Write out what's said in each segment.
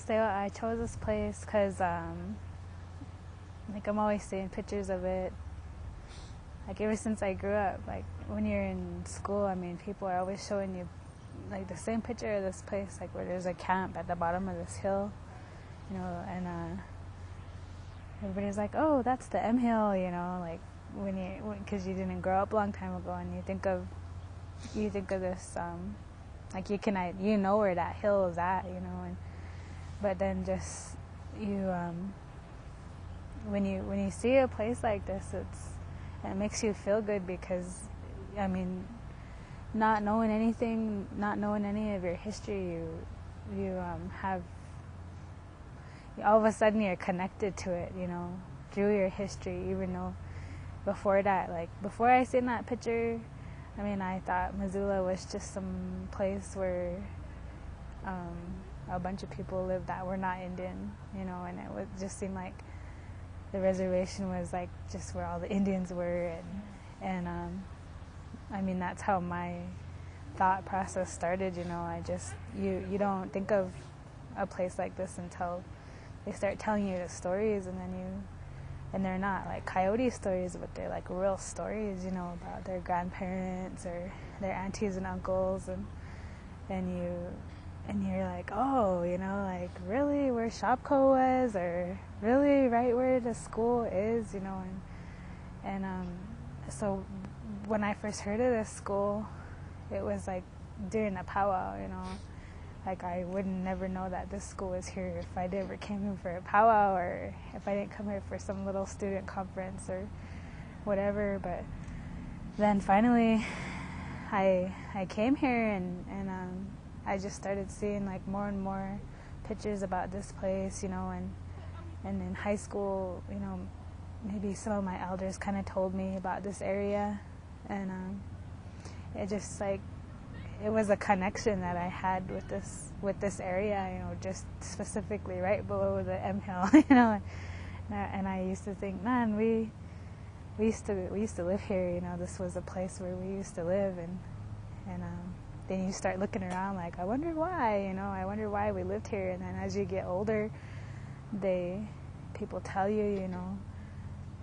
So I chose this place because, like, I'm always seeing pictures of it. Like, ever since I grew up, like, when you're in school, I mean, people are always showing you, like, the same picture of this place, like, where there's a camp at the bottom of this hill, you know, and everybody's like, oh, that's the M Hill, you know, like, because you didn't grow up a long time ago, and you think of this, like, you know where that hill is at, you know, but then just, when you see a place like this, it makes you feel good because, I mean, not knowing anything, not knowing any of your history, you have, all of a sudden you're connected to it, you know, through your history, even though before that, like, before I seen that picture, I mean, I thought Missoula was just some place where a bunch of people lived that were not Indian, you know, and it would just seem like the reservation was like just where all the Indians were, and I mean, that's how my thought process started, you know. I just, you don't think of a place like this until they start telling you the stories, and they're not like coyote stories, but they're like real stories, you know, about their grandparents or their aunties and uncles, and you're like, oh, you know, like, really where Shopko was, or really right where the school is, you know, and so when I first heard of this school, it was like during a powwow, you know, like I would never know that this school was here if I never came here for a powwow, or if I didn't come here for some little student conference or whatever. But then finally I came here, and I just started seeing like more and more pictures about this place, you know, and in high school, you know, maybe some of my elders kind of told me about this area, and it just like, it was a connection that I had with this area, you know, just specifically right below the M Hill, you know, and I used to think, man, we used to live here, you know, this was a place where we used to live, and then you start looking around like, I wonder why, you know, I wonder why we lived here. And then as you get older, people tell you, you know,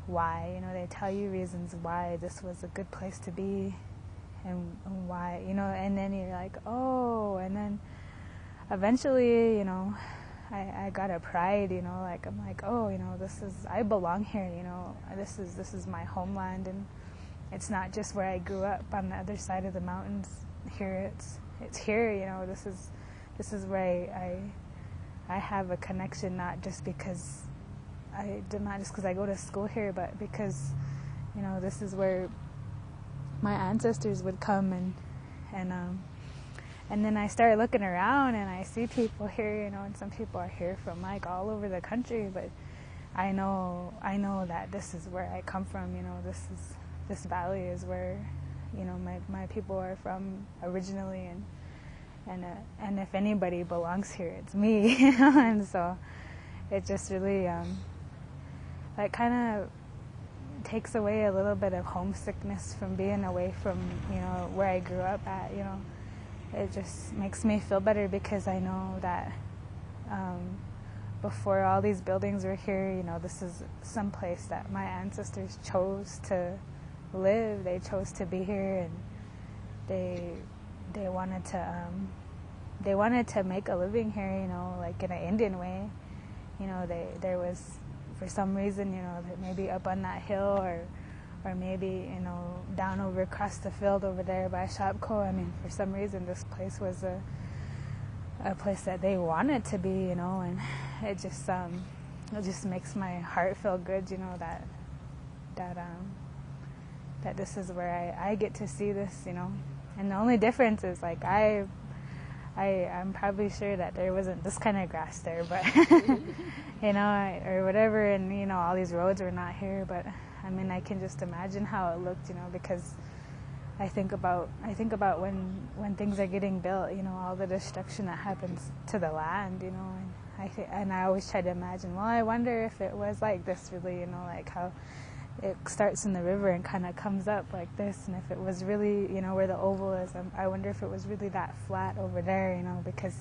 why, you know, they tell you reasons why this was a good place to be, and why, you know, and then you're like, oh, and then eventually, you know, I got a pride, you know, like, I'm like, oh, you know, I belong here, you know, this is my homeland, and it's not just where I grew up on the other side of the mountains. Here it's here, you know, this is where I have a connection, not just because I go to school here, but because, you know, this is where my ancestors would come, and then I started looking around, and I see people here, you know, and some people are here from like all over the country, but I know that this is where I come from, you know, this valley is where, you know, my people are from originally, and if anybody belongs here, it's me, you know, and so it just really like kind of takes away a little bit of homesickness from being away from, you know, where I grew up at, you know. It just makes me feel better because I know that before all these buildings were here, you know, this is some place that my ancestors chose to live. They chose to be here, and they wanted to make a living here, you know, like in an Indian way. You know, there was, for some reason, you know, maybe up on that hill, or maybe, you know, down over across the field over there by Shopko. I mean, for some reason, this place was a place that they wanted to be, you know, and it just makes my heart feel good, you know, that this is where I get to see this, you know. And the only difference is, like, I'm probably sure that there wasn't this kind of grass there, but you know, or whatever, and you know, all these roads were not here, but I mean, I can just imagine how it looked, you know, because I think about when things are getting built, you know, all the destruction that happens to the land, you know, and I always try to imagine, well, I wonder if it was like this really, you know, like how it starts in the river and kind of comes up like this, and if it was really, you know, where the oval is, I wonder if it was really that flat over there, you know, because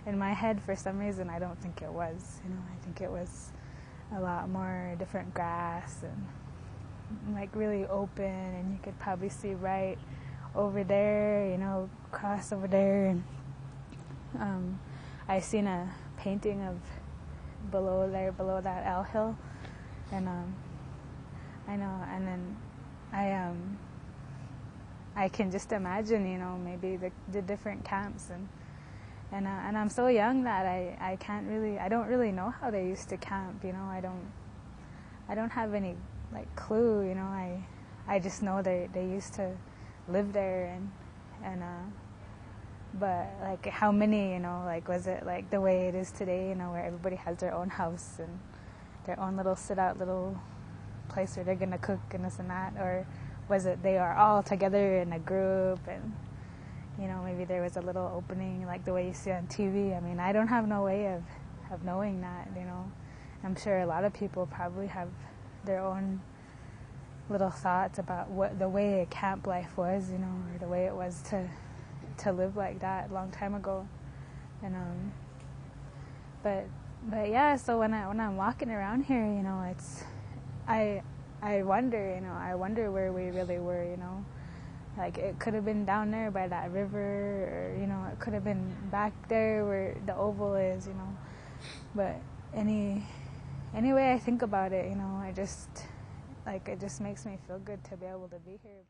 in my head, for some reason, I don't think it was. I think it was a lot more different grass and like really open, and you could probably see right over there, across over there. And I seen a painting of below that L hill, and I know, and then I can just imagine, maybe the different camps, and I'm so young that I don't really know how they used to camp. I don't have any like clue. I just know they used to live there, and but like how many, like was it like the way it is today, where everybody has their own house and their own little sit out little place where they're gonna cook and this and that, or was it they are all together in a group, and maybe there was a little opening like the way you see on TV. I mean, I don't have no way of knowing that. I'm sure a lot of people probably have their own little thoughts about what the way a camp life was, or the way it was to live like that a long time ago. And but yeah, so when I'm walking around here, it's I wonder where we really were. Like it could have been down there by that river, or it could have been back there where the oval is. But any way I think about it, I just it just makes me feel good to be able to be here.